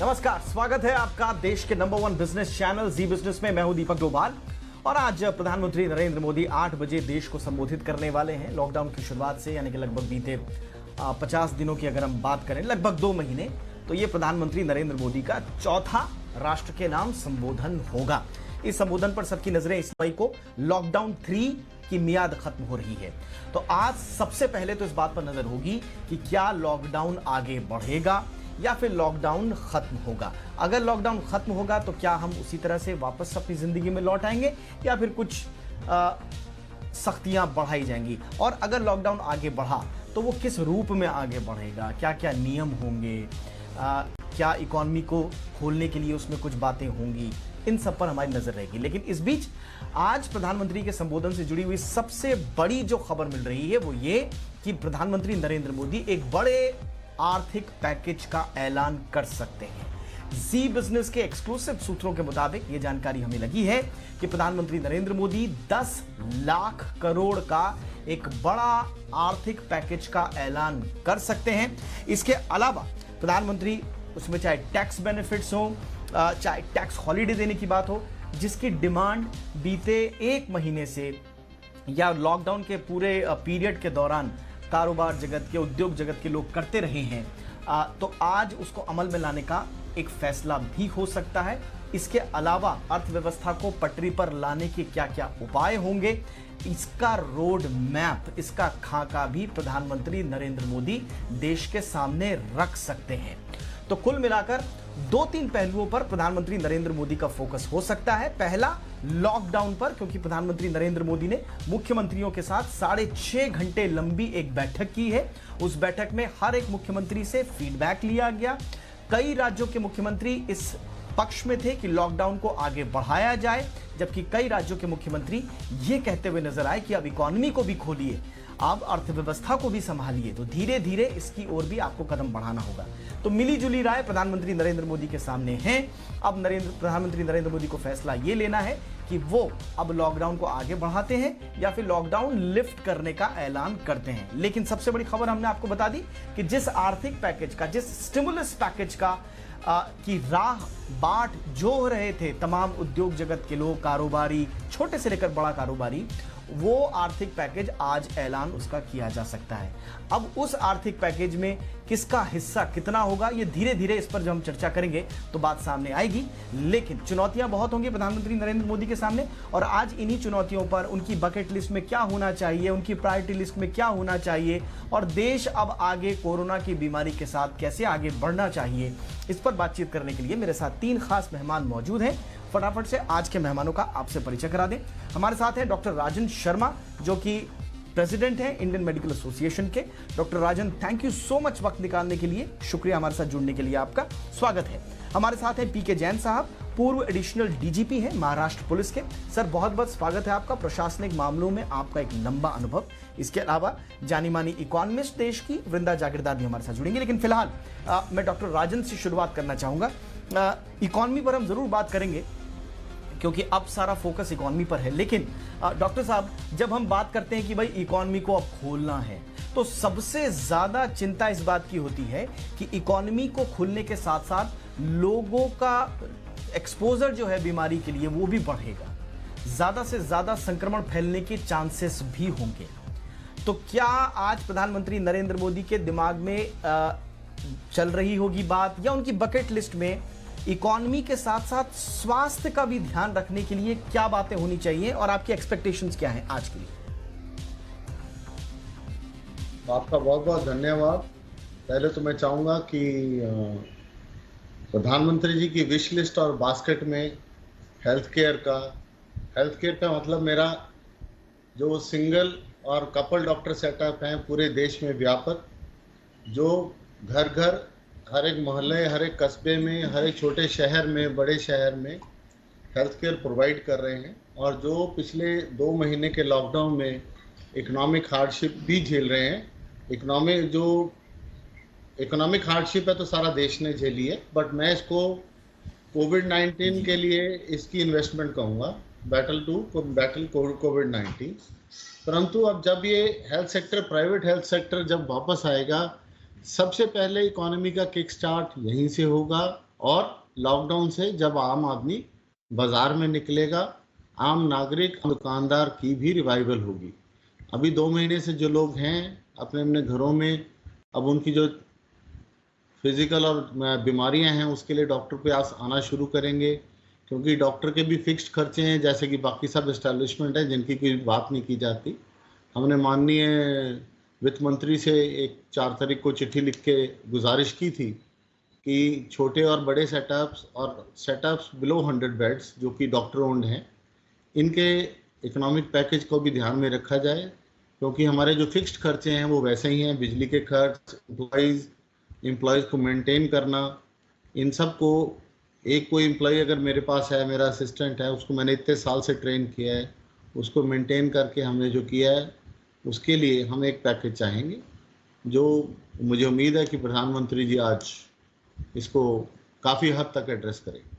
नमस्कार, स्वागत है आपका देश के नंबर 1 बिजनेस चैनल जी बिजनेस में। मैं हूं दीपक डोभाल और आज प्रधानमंत्री नरेंद्र मोदी 8 बजे देश को संबोधित करने वाले हैं। लॉकडाउन की शुरुआत से यानी कि लगभग बीते 50 दिनों की अगर हम बात करें, लगभग 2 महीने, तो ये प्रधानमंत्री नरेंद्र मोदी का चौथा राष्ट्र के नाम संबोधन होगा। इस संबोधन पर सबकी नजरें इस मई को लॉकडाउन 3 की मियाद खत्म हो रही है। तो आज सबसे पहले तो इस बात पर नजर होगी कि क्या लॉकडाउन आगे बढ़ेगा या फिर लॉकडाउन खत्म होगा। अगर लॉकडाउन खत्म होगा तो क्या हम उसी तरह से वापस अपनी जिंदगी में लौट आएंगे या फिर कुछ सख्तियां बढ़ाई जाएंगी, और अगर लॉकडाउन आगे बढ़ा तो वो किस रूप में आगे बढ़ेगा, क्या क्या नियम होंगे, क्या इकॉनमी को खोलने के लिए उसमें कुछ बातें होंगी, इन सब पर हमारी नजर रहेगी। लेकिन इस बीच आज प्रधानमंत्री के संबोधन से जुड़ी हुई सबसे बड़ी जो खबर मिल रही है वो ये कि प्रधानमंत्री नरेंद्र मोदी एक बड़े आर्थिक पैकेज का ऐलान कर सकते हैं। जी बिजनेस के एक्सक्लूसिव सूत्रों के मुताबिक यह जानकारी हमें लगी है कि प्रधानमंत्री नरेंद्र मोदी 10 लाख करोड़ का एक बड़ा आर्थिक पैकेज का ऐलान कर सकते हैं। इसके अलावा प्रधानमंत्री उसमें चाहे टैक्स बेनिफिट्स हो, चाहे टैक्स हॉलिडे देने की बात हो, जिसकी डिमांड बीते 1 महीने से या लॉकडाउन के पूरे पीरियड के दौरान कारोबार जगत के, उद्योग जगत के लोग करते रहे हैं, तो आज उसको अमल में लाने का एक फैसला भी हो सकता है। इसके अलावा अर्थव्यवस्था को पटरी पर लाने के क्या क्या उपाय होंगे, इसका रोड मैप, इसका खाका भी प्रधानमंत्री नरेंद्र मोदी देश के सामने रख सकते हैं। तो कुल मिलाकर 2-3 पहलुओं पर प्रधानमंत्री नरेंद्र मोदी का फोकस हो सकता है। पहला, लॉकडाउन पर, क्योंकि प्रधानमंत्री नरेंद्र मोदी ने मुख्यमंत्रियों के साथ 6.5 घंटे लंबी एक बैठक की है। उस बैठक में हर एक मुख्यमंत्री से फीडबैक लिया गया। कई राज्यों के मुख्यमंत्री इस पक्ष में थे कि लॉकडाउन को आगे बढ़ाया जाए, जबकि कई राज्यों के मुख्यमंत्री ये कहते हुए नजर आए कि अब इकॉनमी को भी खोलिए, अब अर्थव्यवस्था को भी संभालिए। तो धीरे धीरे इसकी ओर भी आपको कदम बढ़ाना होगा। तो मिली जुली राय प्रधानमंत्री नरेंद्र मोदी के सामने है। अब प्रधानमंत्री नरेंद्र मोदी को फैसला ये लेना है कि वो अब लॉकडाउन को आगे बढ़ाते हैं या फिर लॉकडाउन लिफ्ट करने का ऐलान करते हैं। लेकिन सबसे बड़ी खबर हमने आपको बता दी कि जिस आर्थिक पैकेज का, जिस स्टिमुलस पैकेज का की राह बाट जो रहे थे तमाम उद्योग जगत के लोग, कारोबारी, छोटे से लेकर बड़ा कारोबारी, वो आर्थिक पैकेज आज ऐलान उसका किया जा सकता है। अब उस आर्थिक पैकेज में किसका हिस्सा कितना होगा, ये धीरे धीरे इस पर जब हम चर्चा करेंगे तो बात सामने आएगी। लेकिन चुनौतियां बहुत होंगी प्रधानमंत्री नरेंद्र मोदी के सामने, और आज इन्हीं चुनौतियों पर उनकी बकेट लिस्ट में क्या होना चाहिए, उनकी प्रायोरिटी लिस्ट में क्या होना चाहिए, और देश अब आगे कोरोना की बीमारी के साथ कैसे आगे बढ़ना चाहिए, इस पर बातचीत करने के लिए मेरे साथ 3 खास मेहमान मौजूद हैं। फटाफट से आज के मेहमानों का आपसे परिचय करा दें। हमारे साथ हैं डॉक्टर राजन शर्मा, जो कि प्रेसिडेंट हैं इंडियन मेडिकल एसोसिएशन के। Doctor Rajan, thank you so much वक्त निकालने के लिए, शुक्रिया हमारे साथ जुड़ने के लिए, आपका स्वागत है। हमारे साथ हैं पीके जैन साहब, पूर्व एडिशनल डीजीपी हैं महाराष्ट्र पुलिस के। सर, बहुत बहुत स्वागत है आपका। प्रशासनिक मामलों में आपका एक लंबा अनुभव। इसके अलावा जानी मानी इकोनॉमिस्ट देश की वृंदा जागीरदार भी हमारे साथ जुड़ेंगे। लेकिन फिलहाल मैं डॉक्टर राजन से शुरुआत करना चाहूंगा। इकोनॉमी पर हम जरूर बात करेंगे क्योंकि अब सारा फोकस इकोनॉमी पर है। लेकिन डॉक्टर साहब, जब हम बात करते हैं कि भाई इकोनॉमी को अब खोलना है, तो सबसे ज्यादा चिंता इस बात की होती है कि इकोनॉमी को खोलने के साथ साथ लोगों का एक्सपोजर जो है बीमारी के लिए वो भी बढ़ेगा, ज्यादा से ज्यादा संक्रमण फैलने के चांसेस भी होंगे। तो क्या आज प्रधानमंत्री नरेंद्र मोदी के दिमाग में चल रही होगी बात, या उनकी बकेट लिस्ट में इकोनॉमी के साथ साथ स्वास्थ्य का भी ध्यान रखने के लिए क्या बातें होनी चाहिए, और आपकी एक्सपेक्टेशंस क्या हैं आज के लिए? आपका बहुत बहुत धन्यवाद। पहले तो मैं चाहूँगा कि प्रधानमंत्री जी की विश लिस्ट और बास्केट में हेल्थ केयर का मतलब मेरा जो सिंगल और कपल डॉक्टर सेटअप हैं पूरे देश में व्यापक, जो घर घर, हर एक मोहल्ले, हर एक कस्बे में, हर एक छोटे शहर में, बड़े शहर में हेल्थ केयर प्रोवाइड कर रहे हैं, और जो पिछले 2 महीने के लॉकडाउन में इकोनॉमिक हार्डशिप भी झेल रहे हैं। इकोनॉमिक हार्डशिप है तो सारा देश ने झेली है, बट मैं इसको कोविड-19 के लिए इसकी इन्वेस्टमेंट कहूँगा, बैटल कोविड-19। परंतु अब जब ये health sector, private health sector जब वापस आएगा, सबसे पहले इकोनॉमी का किक स्टार्ट यहीं से होगा, और लॉकडाउन से जब आम आदमी बाजार में निकलेगा, आम नागरिक, दुकानदार की भी रिवाइवल होगी। अभी 2 महीने से जो लोग हैं अपने अपने घरों में, अब उनकी जो फिजिकल और बीमारियां हैं उसके लिए डॉक्टर पे आना शुरू करेंगे, क्योंकि डॉक्टर के भी फिक्स्ड खर्चे हैं जैसे कि बाकी सब एस्टेब्लिशमेंट है जिनकी कोई बात नहीं की जाती। हमने माननीय वित्त मंत्री से एक 4 तारीख को चिट्ठी लिख के गुजारिश की थी कि छोटे और बड़े सेटअप्स और सेटअप्स बिलो 100 बेड्स जो कि डॉक्टर ओन्ड हैं, इनके इकोनॉमिक पैकेज को भी ध्यान में रखा जाए, क्योंकि हमारे जो फिक्स्ड खर्चे हैं वो वैसे ही हैं, बिजली के खर्च, एम्प्लॉयज़ को मेंटेन करना, इन सब को। एक कोई एम्प्लॉय अगर मेरे पास है, मेरा असिस्टेंट है, उसको मैंने इतने साल से ट्रेन किया है, उसको मेंटेन करके हमने जो किया है उसके लिए हम एक पैकेज चाहेंगे, जो मुझे उम्मीद है कि प्रधानमंत्री जी आज इसको काफ़ी हद तक एड्रेस करेंगे।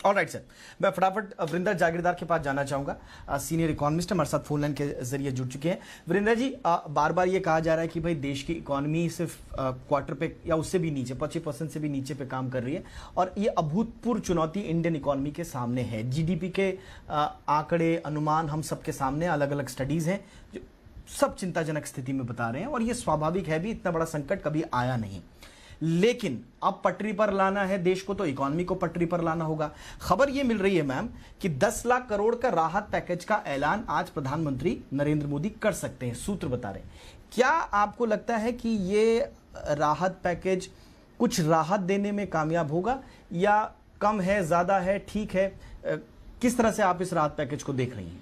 ऑलराइट सर, मैं फटाफट वरिंदर जागीरदार के पास जाना चाहूंगा। सीनियर इकोनॉमिस्ट हमारे साथ फोन लाइन के जरिए जुड़ चुके हैं। वरिंदर जी, बार बार ये कहा जा रहा है कि भाई देश की इकोनॉमी सिर्फ क्वार्टर पे या उससे भी नीचे 25% से भी नीचे पे काम कर रही है, और ये अभूतपूर्व चुनौती इंडियन इकोनॉमी के सामने है। जीडीपी के आंकड़े, अनुमान हम सबके सामने, अलग अलग स्टडीज हैं जो सब चिंताजनक स्थिति में बता रहे हैं, और ये स्वाभाविक है भी, इतना बड़ा संकट कभी आया नहीं। लेकिन अब पटरी पर लाना है देश को, तो इकोनॉमी को पटरी पर लाना होगा। खबर यह मिल रही है मैम कि 10 लाख करोड़ का राहत पैकेज का ऐलान आज प्रधानमंत्री नरेंद्र मोदी कर सकते हैं, सूत्र बता रहे हैं। क्या आपको लगता है कि ये राहत पैकेज कुछ राहत देने में कामयाब होगा, या कम है, ज्यादा है, ठीक है? किस तरह से आप इस राहत पैकेज को देख रही हैं?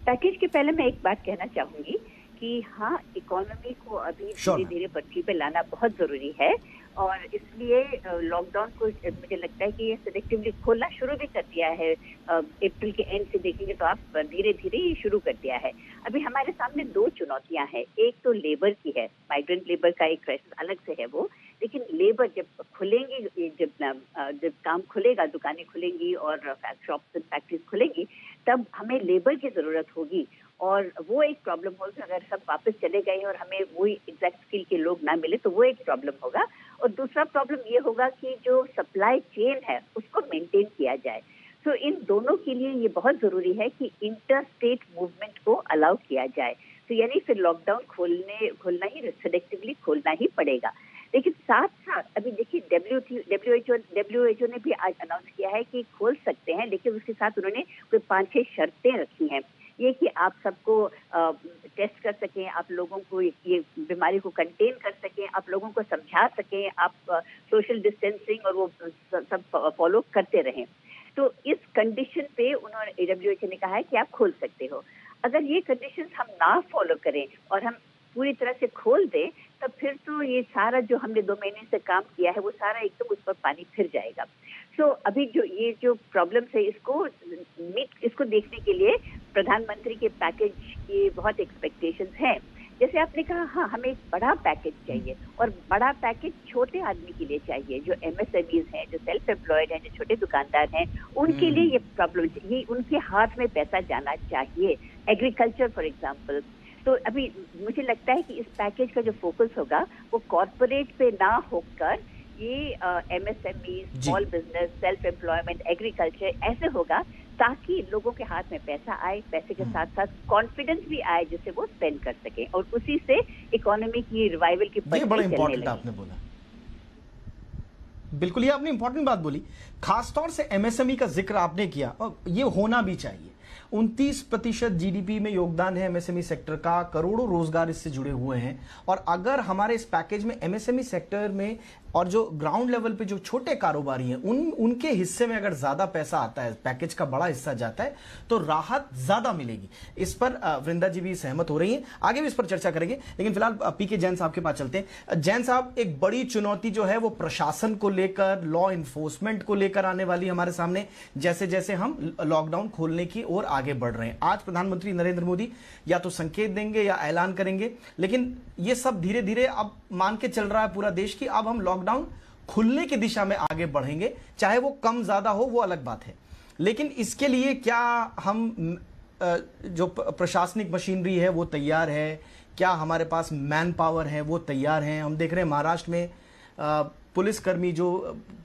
पैकेज के पहले मैं एक बात कहना चाहूंगी कि हाँ, इकोनॉमी को अभी धीरे धीरे पटरी पे लाना बहुत जरूरी है, और इसलिए लॉकडाउन को मुझे लगता है कि ये सिलेक्टिवली खोलना शुरू भी कर दिया है। अप्रैल के एंड से देखेंगे तो आप धीरे धीरे ये शुरू कर दिया है। अभी हमारे सामने 2 चुनौतियां हैं। एक तो लेबर की है, माइग्रेंट लेबर का एक क्राइसिस अलग से है वो, लेकिन लेबर जब खुलेंगी, जब काम खुलेगा, दुकानें खुलेंगी और शॉप्स एंड फैक्ट्रीज खुलेंगी, तब हमें लेबर की जरूरत होगी, और वो एक प्रॉब्लम होगी। अगर सब वापस चले गए और हमें वही एग्जैक्ट स्किल के लोग ना मिले तो वो एक प्रॉब्लम होगा। और दूसरा प्रॉब्लम ये होगा कि जो सप्लाई चेन है उसको मेंटेन किया जाए। तो इन दोनों के लिए ये बहुत जरूरी है कि इंटर स्टेट मूवमेंट को अलाउ किया जाए। तो यानी फिर लॉकडाउन खोलना ही सिलेक्टिवली खोलना ही पड़ेगा। लेकिन साथ साथ अभी देखिए डब्ल्यूएचओ ने भी आज अनाउंस किया है कि खोल सकते हैं, लेकिन उसके साथ उन्होंने कोई 5-6 शर्तें रखी हैं। ये कि आप सबको टेस्ट कर सकें, आप लोगों को ये बीमारी को कंटेन कर सकें, आप लोगों को समझा सकें, आप सोशल डिस्टेंसिंग और वो सब फॉलो करते रहें। तो इस कंडीशन पे उन्होंने डब्ल्यूएचओ ने कहा है कि आप खोल सकते हो। अगर ये कंडीशंस हम ना फॉलो करें और हम पूरी तरह से खोल दें, तब फिर तो ये सारा जो हमने 2 महीने से काम किया है वो सारा एकदम उस पर पानी फिर जाएगा। सो अभी जो प्रॉब्लम्स है इसको देखने के लिए प्रधानमंत्री के पैकेज की बहुत एक्सपेक्टेशंस हैं। जैसे आपने कहा, हाँ, हमें एक बड़ा पैकेज चाहिए, और बड़ा पैकेज छोटे आदमी के लिए चाहिए, जो एमएसएमईज हैं, जो सेल्फ एम्प्लॉयड हैं, जो छोटे दुकानदार हैं, उनके लिए ये प्रॉब्लम, ये उनके हाथ में पैसा जाना चाहिए। Agriculture for example. तो अभी मुझे लगता है कि इस पैकेज का जो फोकस होगा वो कॉर्पोरेट पे ना होकर ये MSME, small business, self employment, agriculture ऐसे होगा, ताकि लोगों के हाथ में पैसा आए, पैसे के साथ साथ कॉन्फिडेंस भी आए जिससे वो स्पेंड कर सके, और उसी से इकोनॉमी की रिवाइवल की ये बड़ा इंपॉर्टेंट आपने बोला। बिल्कुल, ये आपने इंपॉर्टेंट बात बोली। खासतौर से एमएसएमई का जिक्र आपने किया, और ये होना भी चाहिए। 29% जीडीपी में योगदान है एमएसएमई सेक्टर का, करोड़ों रोजगार इससे जुड़े हुए हैं। और अगर हमारे इस पैकेज में एमएसएमई सेक्टर में और जो ग्राउंड लेवल पे जो छोटे कारोबारी हैं उनके हिस्से में अगर ज्यादा पैसा आता है, पैकेज का बड़ा हिस्सा जाता है, तो राहत ज्यादा मिलेगी। इस पर वृंदा जी भी सहमत हो रही हैं, आगे भी इस पर चर्चा करेंगे। लेकिन फिलहाल पीके जैन साहब के पास चलते हैं। जैन साहब, एक बड़ी चुनौती जो है वो प्रशासन को लेकर, लॉ इन्फोर्समेंट को लेकर आने वाली हमारे सामने, जैसे जैसे हम लॉकडाउन खोलने की ओर आगे बढ़ रहे हैं। आज प्रधानमंत्री नरेंद्र मोदी या तो संकेत देंगे या ऐलान करेंगे, लेकिन ये सब धीरे धीरे अब मान के चल रहा है पूरा देश की अब हम लॉकडाउन खुलने की दिशा में आगे बढ़ेंगे। चाहे वो कम ज्यादा हो वो अलग बात है, लेकिन इसके लिए क्या हम जो प्रशासनिक मशीनरी है वो तैयार है? क्या हमारे पास मैन पावर है वो तैयार है? हम देख रहे हैं महाराष्ट्र में पुलिसकर्मी जो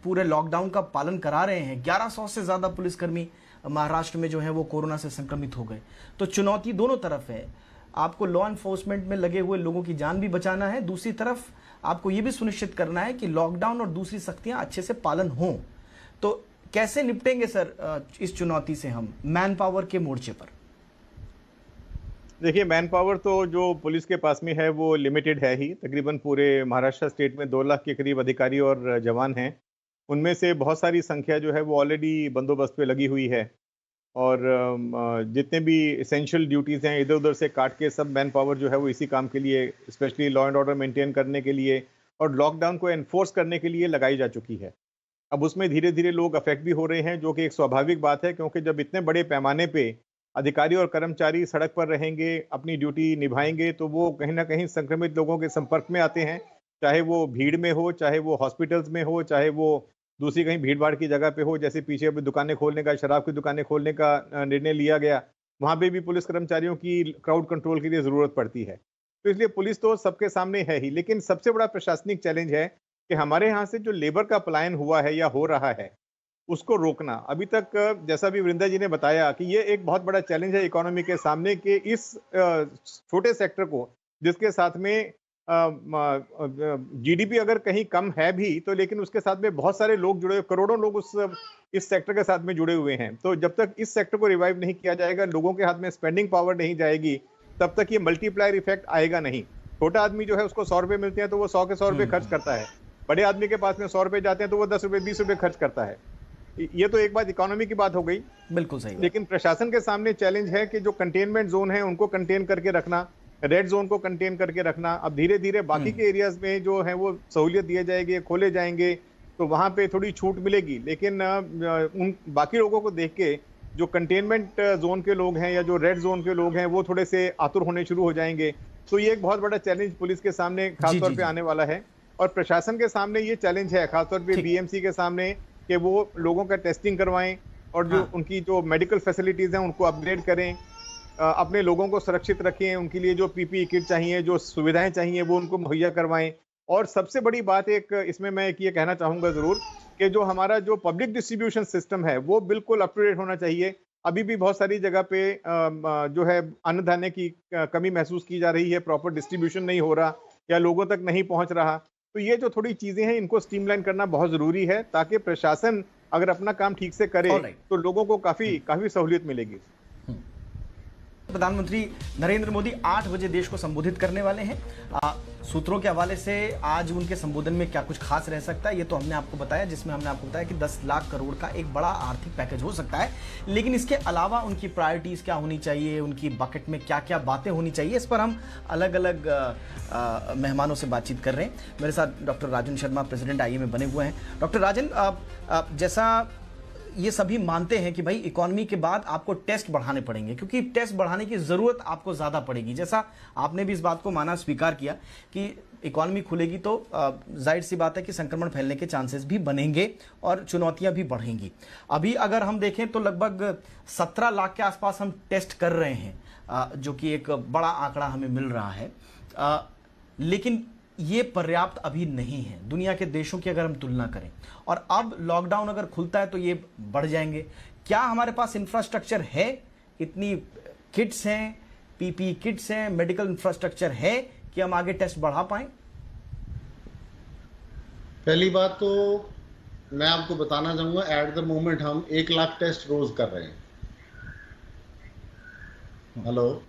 पूरे लॉकडाउन का पालन करा रहे हैं, 1100 से ज़्यादा पुलिसकर्मी महाराष्ट्र में जो है वो कोरोना से संक्रमित हो गए। तो चुनौती दोनों तरफ है, आपको लॉ एनफोर्समेंट में लगे हुए लोगों की जान भी बचाना है, दूसरी तरफ आपको ये भी सुनिश्चित करना है कि लॉकडाउन और दूसरी सख्तियां अच्छे से पालन हों। तो कैसे निपटेंगे सर इस चुनौती से हम मैन पावर के मोर्चे पर? देखिए, मैन पावर तो जो पुलिस के पास में है वो लिमिटेड है ही। तकरीबन पूरे महाराष्ट्र स्टेट में 2 लाख के करीब अधिकारी और जवान हैं। उनमें से बहुत सारी संख्या जो है वो ऑलरेडी बंदोबस्त पे लगी हुई है, और जितने भी इसेंशियल ड्यूटीज़ हैं इधर उधर से काट के सब मैन पावर जो है वो इसी काम के लिए, specially law and order maintain करने के लिए और लॉकडाउन को एनफोर्स करने के लिए लगाई जा चुकी है। अब उसमें धीरे धीरे लोग अफेक्ट भी हो रहे हैं, जो कि एक स्वाभाविक बात है, क्योंकि जब इतने बड़े पैमाने पे अधिकारी और कर्मचारी सड़क पर रहेंगे, अपनी ड्यूटी निभाएंगे, तो वो कहीं ना कहीं संक्रमित लोगों के संपर्क में आते हैं, चाहे वो भीड़ में हो, चाहे वो हॉस्पिटल्स में हो, चाहे वो दूसरी कहीं भीड़ भाड़ की जगह पे हो। जैसे पीछे अभी दुकानें खोलने का, शराब की दुकानें खोलने का निर्णय लिया गया, वहाँ पे भी पुलिस कर्मचारियों की क्राउड कंट्रोल के लिए ज़रूरत पड़ती है। तो इसलिए पुलिस तो सबके सामने है ही, लेकिन सबसे बड़ा प्रशासनिक चैलेंज है कि हमारे यहाँ से जो लेबर का पलायन हुआ है या हो रहा है उसको रोकना। अभी तक जैसा भी वृंदा जी ने बताया कि ये एक बहुत बड़ा चैलेंज है इकोनॉमी के सामने, कि इस छोटे सेक्टर को, जिसके साथ में जीडीपी अगर कहीं कम है भी, तो लेकिन उसके साथ में बहुत सारे लोग जुड़े, करोड़ों लोग इस सेक्टर के साथ में जुड़े हुए हैं। तो जब तक इस सेक्टर को रिवाइव नहीं किया जाएगा, लोगों के हाथ में स्पेंडिंग पावर नहीं जाएगी, तब तक ये मल्टीप्लायर इफेक्ट आएगा नहीं। छोटा आदमी जो है उसको 100 रुपये मिलते हैं तो वो 100 के 100 रुपये खर्च करता है। बड़े आदमी के पास में 100 रुपये जाते हैं तो वो 10 रुपये 20 रुपये खर्च करता है। ये तो एक बात इकोनॉमी की बात हो गई। बिल्कुल सही। लेकिन प्रशासन के सामने चैलेंज है कि जो कंटेनमेंट जोन है उनको कंटेन करके रखना, रेड जोन को कंटेन करके रखना। अब धीरे धीरे बाकी के एरियाज में जो है वो सहूलियत दिए जाएंगे, खोले जाएंगे, तो वहाँ पे थोड़ी छूट मिलेगी। लेकिन उन बाकी लोगों को देख के जो कंटेनमेंट जोन के लोग हैं या जो रेड जोन के लोग हैं वो थोड़े से आतुर होने शुरू हो जाएंगे। तो ये एक बहुत बड़ा चैलेंज पुलिस के सामने खासतौर पे आने वाला है, और प्रशासन के सामने ये चैलेंज है खासतौर पे बीएमसी के सामने, कि वो लोगों का टेस्टिंग करवाएं और जो उनकी जो मेडिकल फैसिलिटीज़ हैं उनको अपग्रेड करें, अपने लोगों को सुरक्षित रखें, उनके लिए जो पीपीई किट चाहिए, जो सुविधाएं चाहिए वो उनको मुहैया करवाएं। और सबसे बड़ी बात एक इसमें मैं ये कहना चाहूँगा ज़रूर कि जो हमारा जो पब्लिक डिस्ट्रीब्यूशन सिस्टम है वो बिल्कुल अप टू डेट होना चाहिए। अभी भी बहुत सारी जगह पे जो है अन्न धान्य की कमी महसूस की जा रही है, प्रॉपर डिस्ट्रीब्यूशन नहीं हो रहा या लोगों तक नहीं पहुँच रहा। तो ये जो थोड़ी चीज़ें हैं इनको स्ट्रीमलाइन करना बहुत ज़रूरी है, ताकि प्रशासन अगर अपना काम ठीक से करे तो लोगों को काफ़ी सहूलियत मिलेगी। प्रधानमंत्री नरेंद्र मोदी 8 बजे देश को संबोधित करने वाले हैं। सूत्रों के हवाले से आज उनके संबोधन में क्या कुछ खास रह सकता है ये तो हमने आपको बताया, जिसमें हमने आपको बताया कि 10 लाख करोड़ का एक बड़ा आर्थिक पैकेज हो सकता है। लेकिन इसके अलावा उनकी प्रायोरिटीज़ क्या होनी चाहिए, उनकी बकेट में क्या क्या बातें होनी चाहिए, इस पर हम अलग अलग मेहमानों से बातचीत कर रहे हैं। मेरे साथ डॉक्टर राजन शर्मा, प्रेसिडेंट आईए में बने हुए हैं। डॉक्टर राजन, जैसा ये सभी मानते हैं कि भाई इकोनॉमी के बाद आपको टेस्ट बढ़ाने पड़ेंगे, क्योंकि टेस्ट बढ़ाने की ज़रूरत आपको ज़्यादा पड़ेगी। जैसा आपने भी इस बात को माना, स्वीकार किया कि इकोनॉमी खुलेगी तो जाहिर सी बात है कि संक्रमण फैलने के चांसेस भी बनेंगे और चुनौतियां भी बढ़ेंगी। अभी अगर हम देखें तो लगभग 17 लाख के आसपास हम टेस्ट कर रहे हैं, जो कि एक बड़ा आंकड़ा हमें मिल रहा है। लेकिन ये पर्याप्त अभी नहीं है दुनिया के देशों की अगर हम तुलना करें, और अब लॉकडाउन अगर खुलता है तो ये बढ़ जाएंगे। क्या हमारे पास इंफ्रास्ट्रक्चर है, इतनी किट्स हैं, पीपी किट्स हैं, मेडिकल इंफ्रास्ट्रक्चर है कि हम आगे टेस्ट बढ़ा पाएं? पहली बात तो मैं आपको बताना चाहूंगा, एट द मोमेंट हम 1 लाख टेस्ट रोज कर रहे हैं। हेलो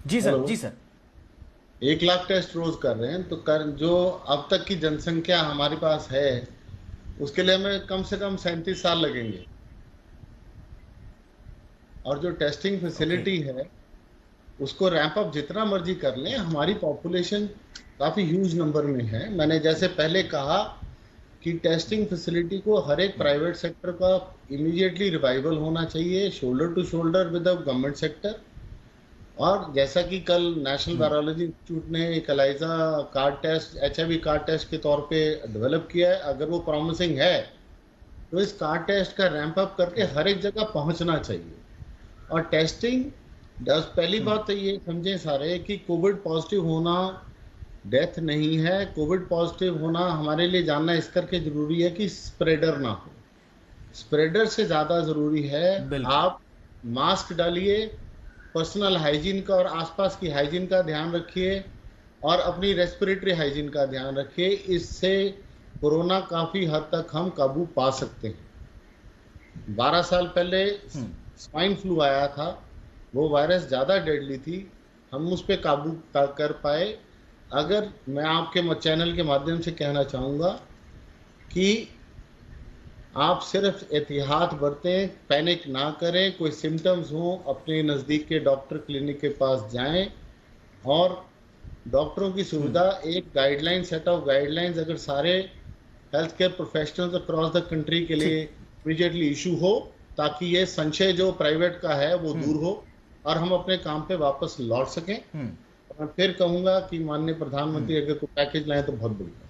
जी सर। जी सर, 1 लाख टेस्ट रोज कर रहे हैं। तो जो अब तक की जनसंख्या हमारे पास है उसके लिए हमें कम से कम 37 साल लगेंगे। और जो टेस्टिंग फैसिलिटी है उसको रैंप अप जितना मर्जी कर लें, हमारी पॉपुलेशन काफ़ी ह्यूज नंबर में है। मैंने जैसे पहले कहा कि टेस्टिंग फैसिलिटी को हर एक प्राइवेट सेक्टर का इमीडिएटली रिवाइवल होना चाहिए, shoulder to shoulder with the government sector. और जैसा कि कल नेशनल वायरोलॉजी इंस्टीट्यूट ने एक ELISA card test, HIV card test के तौर पे डेवलप किया है, अगर वो प्रॉमिसिंग है तो इस कार्ड टेस्ट का रैंप अप करके हर एक जगह पहुंचना चाहिए। और टेस्टिंग पहली बात तो ये समझें सारे कि कोविड पॉजिटिव होना डेथ नहीं है। कोविड पॉजिटिव होना हमारे लिए जानना इस करके जरूरी है कि स्प्रेडर ना हो। स्प्रेडर से ज़्यादा ज़रूरी है आप मास्क डालिए, पर्सनल हाइजीन का और आसपास की हाइजीन का ध्यान रखिए और अपनी रेस्पिरेटरी हाइजीन का ध्यान रखिए। इससे कोरोना काफ़ी हद तक हम काबू पा सकते हैं। 12 साल पहले स्वाइन फ्लू आया था, वो वायरस ज़्यादा डेडली थी, हम उस पर काबू कर पाए। अगर मैं आपके चैनल के माध्यम से कहना चाहूँगा कि आप सिर्फ एहतियात बरतें, पैनिक ना करें। कोई सिम्टम्स हों अपने नज़दीक के डॉक्टर क्लिनिक के पास जाएं और डॉक्टरों की सुविधा एक गाइडलाइन, सेट ऑफ गाइडलाइंस अगर सारे health care professionals across the country के लिए इमीडिएटली इशू हो, ताकि ये संशय जो प्राइवेट का है वो दूर हो और हम अपने काम पे वापस लौट सकें। मैं फिर कहूँगा कि माननीय प्रधानमंत्री अगर कोई पैकेज लाएं तो बहुत बढ़िया।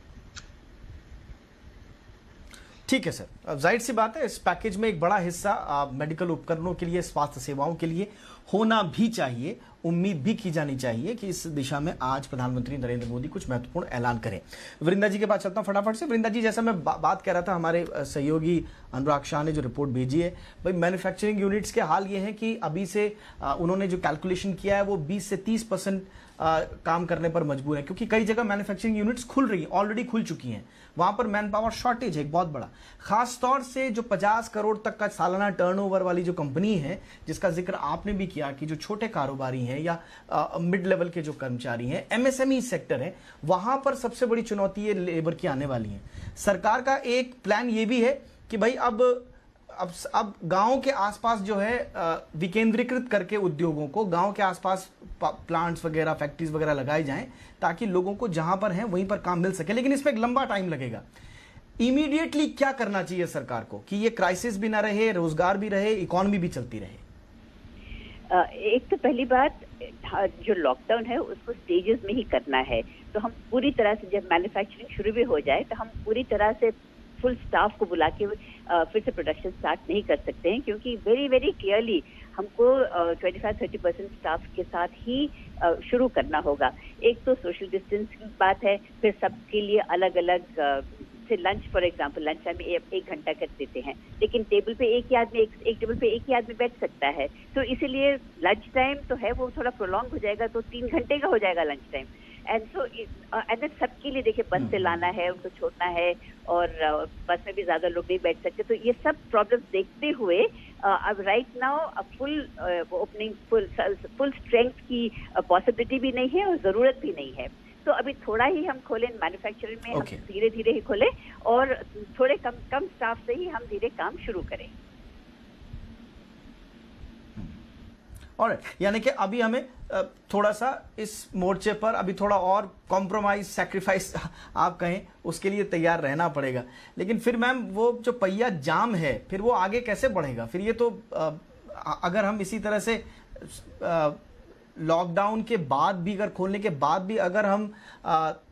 ठीक है सर, अब जाहिर सी बात है इस पैकेज में एक बड़ा हिस्सा मेडिकल उपकरणों के लिए, स्वास्थ्य सेवाओं के लिए होना भी चाहिए। उम्मीद भी की जानी चाहिए कि इस दिशा में आज प्रधानमंत्री नरेंद्र मोदी कुछ महत्वपूर्ण ऐलान करें। वृंदा जी के पास चलता हूं फटाफट से। वृंदा जी, जैसा मैं बात कर रहा था, हमारे सहयोगी अनुराग शाह ने जो रिपोर्ट भेजी है, भाई मैन्युफैक्चरिंग यूनिट्स के हाल ये है कि अभी से उन्होंने जो कैलकुलेशन किया है वो 20 से 30% काम करने पर मजबूर है, क्योंकि कई जगह मैन्युफैक्चरिंग यूनिट्स खुल रही हैं, ऑलरेडी खुल चुकी हैं, वहां पर मैन पावर शॉर्टेज है एक बहुत बड़ा। खास तौर से जो 50 करोड़ तक का सालाना टर्नओवर वाली जो कंपनी है, जिसका जिक्र आपने भी किया कि जो छोटे कारोबारी हैं या मिड लेवल के जो कर्मचारी हैं, एमएसएमई सेक्टर है, वहां पर सबसे बड़ी चुनौती ये लेबर की आने वाली है। सरकार का एक प्लान ये भी है कि भाई अब गांव के आसपास जो है विकेंद्रीकृत करके उद्योगों को गांव के आसपास प्लांट्स वगैरह, फैक्ट्रीज वगैरह लगाए जाएं, ताकि लोगों को जहां पर हैं वहीं पर काम मिल सके। लेकिन इसमें एक लंबा टाइम लगेगा। इमीडिएटली क्या करना चाहिए सरकार को कि ये क्राइसिस भी ना रहे, रोजगार भी रहे, इकोनॉमी भी चलती रहे? एक तो पहली बात, जो लॉकडाउन है उसको स्टेजेस में ही करना है। तो हम पूरी तरह से, जब मैन्युफैक्चरिंग शुरू भी हो जाए तो हम पूरी तरह से फुल स्टाफ को बुला के फिर से प्रोडक्शन स्टार्ट नहीं कर सकते हैं, क्योंकि वेरी वेरी क्लियरली हमको 25-30% स्टाफ के साथ ही शुरू करना होगा। एक तो सोशल डिस्टेंस की बात है, फिर सबके लिए अलग अलग से lunch, for example lunch time में 1 घंटा कर देते हैं, लेकिन टेबल पे एक ही आदमी एक टेबल पे एक ही आदमी बैठ सकता है। तो इसीलिए लंच टाइम तो है वो थोड़ा प्रोलॉन्ग हो जाएगा, तो 3 घंटे का हो जाएगा lunch time. And so and सबके लिए देखिए बस से लाना है, उनको छोड़ना है, और बस में भी ज्यादा लोग नहीं बैठ सकते। तो ये सब प्रॉब्लम्स देखते हुए अब right now full opening, full strength की पॉसिबिलिटी भी नहीं है और जरूरत भी नहीं है। तो अभी थोड़ा ही हम खोलें मैन्युफैक्चरिंग में, हम धीरे धीरे ही खोलें और थोड़े कम स्टाफ से ही हम धीरे काम शुरू करें। और यानी कि अभी हमें थोड़ा सा इस मोर्चे पर अभी थोड़ा और कॉम्प्रोमाइज, सैक्रिफाइस आप कहें, उसके लिए तैयार रहना पड़ेगा। लेकिन फिर मैम वो जो पहिया जाम है, फिर वो आगे कैसे बढ़ेगा? फिर ये तो अगर हम इसी तरह से लॉकडाउन के बाद भी, अगर खोलने के बाद भी अगर हम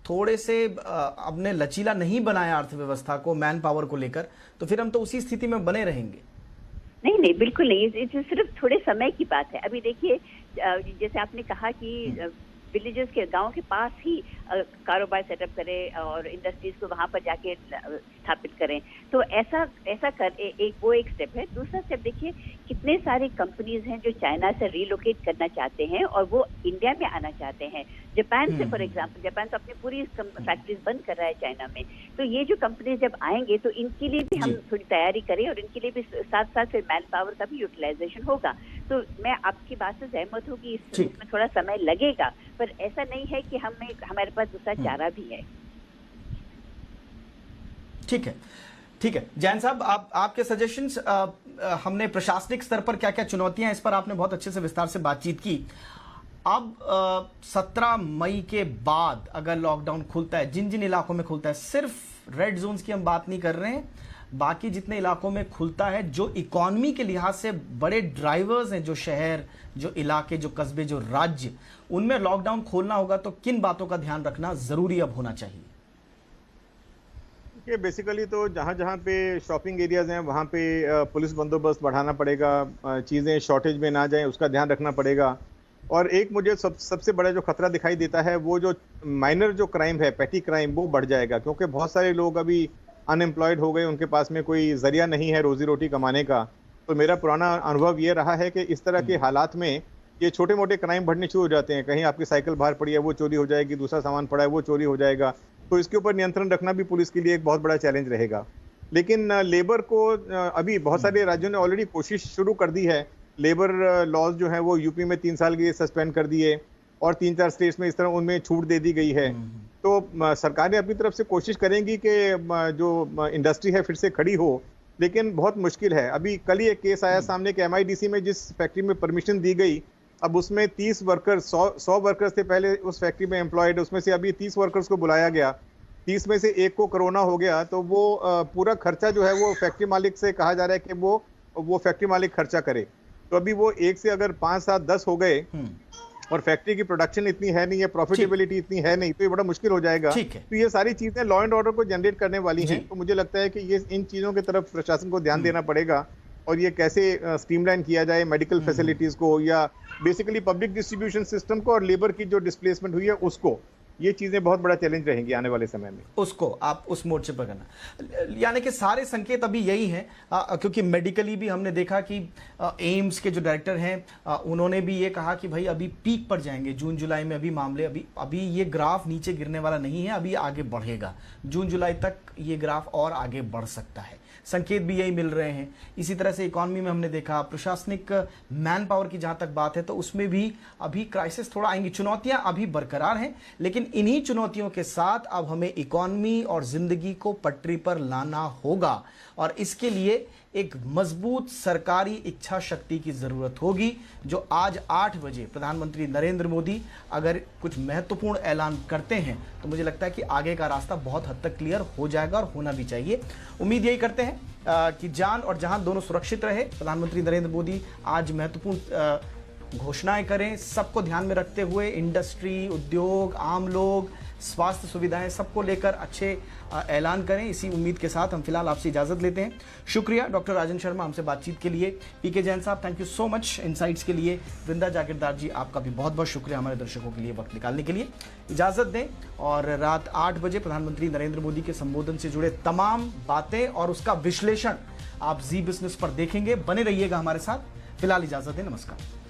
थोड़े से अपने लचीला नहीं बनाया अर्थव्यवस्था को, मैन पावर को लेकर, तो फिर हम तो उसी स्थिति में बने रहेंगे। नहीं, बिल्कुल नहीं, ये सिर्फ थोड़े समय की बात है। अभी देखिए, जैसे आपने कहा कि विलेजेस के, गांव के पास ही कारोबार सेटअप करें और इंडस्ट्रीज को वहां पर जाके स्थापित करें, तो ऐसा कर एक स्टेप है। दूसरा स्टेप देखिए, कितने सारे कंपनीज हैं जो चाइना से रिलोकेट करना चाहते हैं और वो इंडिया में आना चाहते हैं। जापान से, फॉर एग्जांपल, जापान तो अपनी पूरी फैक्ट्रीज बंद कर रहा है चाइना में। तो ये जो कंपनीज जब आएंगे तो इनके लिए भी हम थोड़ी तैयारी करें और इनके लिए भी साथ साथ फिर मैन पावर का भी यूटिलाइजेशन होगा। तो मैं आपकी बात से सहमत हूँ कि इसमें थोड़ा समय लगेगा, पर ऐसा नहीं है कि हमारे पास दूसरा चारा भी है। ठीक है जैन साहब, आपके सजेशंस, हमने प्रशासनिक स्तर पर क्या क्या चुनौतियां, इस पर आपने बहुत अच्छे से विस्तार से बातचीत की। अब 17 मई के बाद अगर लॉकडाउन खुलता है, जिन जिन इलाकों में खुलता है, सिर्फ रेड जोन्स की हम बात नहीं कर रहे हैं, बाकी जितने इलाकों में खुलता है, जो इकोनॉमी के लिहाज से बड़े ड्राइवर्स हैं, जो शहर, जो इलाके, जो कस्बे, जो राज्य, उनमें लॉकडाउन खोलना होगा तो किन बातों का ध्यान रखना जरूरी अब होना चाहिए? ये बेसिकली तो जहाँ जहाँ पे शॉपिंग एरियाज हैं वहाँ पे पुलिस बंदोबस्त बढ़ाना पड़ेगा, चीज़ें शॉर्टेज में ना जाएं उसका ध्यान रखना पड़ेगा। और एक मुझे सबसे बड़ा जो खतरा दिखाई देता है, वो जो माइनर जो क्राइम है, पेटी क्राइम, वो बढ़ जाएगा, क्योंकि बहुत सारे लोग अभी अनएम्प्लॉयड हो गए, उनके पास में कोई जरिया नहीं है रोजी रोटी कमाने का। तो मेरा पुराना अनुभव ये रहा है कि इस तरह के हालात में ये छोटे मोटे क्राइम बढ़ने शुरू हो जाते हैं। कहीं आपकी साइकिल बाहर पड़ी है, वो चोरी हो जाएगी, दूसरा सामान पड़ा है, वो चोरी हो जाएगा। तो इसके ऊपर नियंत्रण रखना भी पुलिस के लिए एक बहुत बड़ा चैलेंज रहेगा। लेकिन लेबर को अभी बहुत सारे राज्यों ने ऑलरेडी कोशिश शुरू कर दी है। लेबर लॉज जो है वो यूपी में 3 साल के लिए सस्पेंड कर दिए और 3-4 स्टेट्स में इस तरह उनमें छूट दे दी गई है। तो सरकारें अपनी तरफ से कोशिश करेंगी कि जो इंडस्ट्री है फिर से खड़ी हो, लेकिन बहुत मुश्किल है। अभी कल ही एक केस आया सामने कि MIDC में जिस फैक्ट्री में परमिशन दी गई, अब उसमें 30 वर्कर्स, 100 वर्कर्स थे पहले उस फैक्ट्री में एम्प्लॉयड, उसमें से अभी 30 वर्कर्स को बुलाया गया, 30 में से एक को कोरोना हो गया। तो वो पूरा खर्चा जो है वो फैक्ट्री मालिक से कहा जा रहा है कि वो फैक्ट्री मालिक खर्चा करे। तो अभी वो 1 से अगर 5, 7, 10 हो गए और फैक्ट्री की प्रोडक्शन इतनी है नहीं है, प्रॉफिटेबिलिटी इतनी है नहीं, तो ये बड़ा मुश्किल हो जाएगा। तो ये सारी चीजें लॉ एंड ऑर्डर को जनरेट करने वाली हैं। तो मुझे लगता है कि ये इन चीजों की तरफ प्रशासन को ध्यान देना पड़ेगा और ये कैसे स्ट्रीमलाइन किया जाए मेडिकल फैसिलिटीज को, या बेसिकली पब्लिक डिस्ट्रीब्यूशन सिस्टम को, और लेबर की जो डिस्प्लेसमेंट हुई है उसको। ये चीजें बहुत बड़ा चैलेंज रहेंगी आने वाले समय में, उसको आप उस मोर्चे पर करना। यानी कि सारे संकेत अभी यही हैं, क्योंकि मेडिकली भी हमने देखा कि एम्स के जो डायरेक्टर हैं उन्होंने भी ये कहा कि भाई अभी पीक पर जाएंगे जून जुलाई में। अभी मामले अभी ये ग्राफ नीचे गिरने वाला नहीं है, अभी आगे बढ़ेगा। जून जुलाई तक ये ग्राफ और आगे बढ़ सकता है, संकेत भी यही मिल रहे हैं। इसी तरह से इकॉनमी में हमने देखा, प्रशासनिक मैन पावर की जहां तक बात है तो उसमें भी अभी क्राइसिस थोड़ा आएंगी। चुनौतियां अभी बरकरार हैं, लेकिन इन्हीं चुनौतियों के साथ अब हमें इकॉनमी और जिंदगी को पटरी पर लाना होगा, और इसके लिए एक मजबूत सरकारी इच्छा शक्ति की जरूरत होगी, जो आज 8 बजे प्रधानमंत्री नरेंद्र मोदी अगर कुछ महत्वपूर्ण ऐलान करते हैं तो मुझे लगता है कि आगे का रास्ता बहुत हद तक क्लियर हो जाएगा, और होना भी चाहिए। उम्मीद यही करते हैं कि जान और जहान दोनों सुरक्षित रहे। प्रधानमंत्री नरेंद्र मोदी आज महत्वपूर्ण घोषणाएं करें, सबको ध्यान में रखते हुए इंडस्ट्री, उद्योग, आम लोग, स्वास्थ्य सुविधाएं, सबको लेकर अच्छे ऐलान करें। इसी उम्मीद के साथ हम फिलहाल आपसे इजाजत लेते हैं। शुक्रिया डॉक्टर राजन शर्मा हमसे बातचीत के लिए। पीके जैन साहब, thank you so much insights के लिए। वृंदा जागीरदार जी, आपका भी बहुत बहुत शुक्रिया हमारे दर्शकों के लिए वक्त निकालने के लिए। इजाजत दें, और रात 8 बजे प्रधानमंत्री नरेंद्र मोदी के संबोधन से जुड़े तमाम बातें और उसका विश्लेषण आप जी बिजनेस पर देखेंगे। बने रहिएगा हमारे साथ। फिलहाल इजाजत दें, नमस्कार।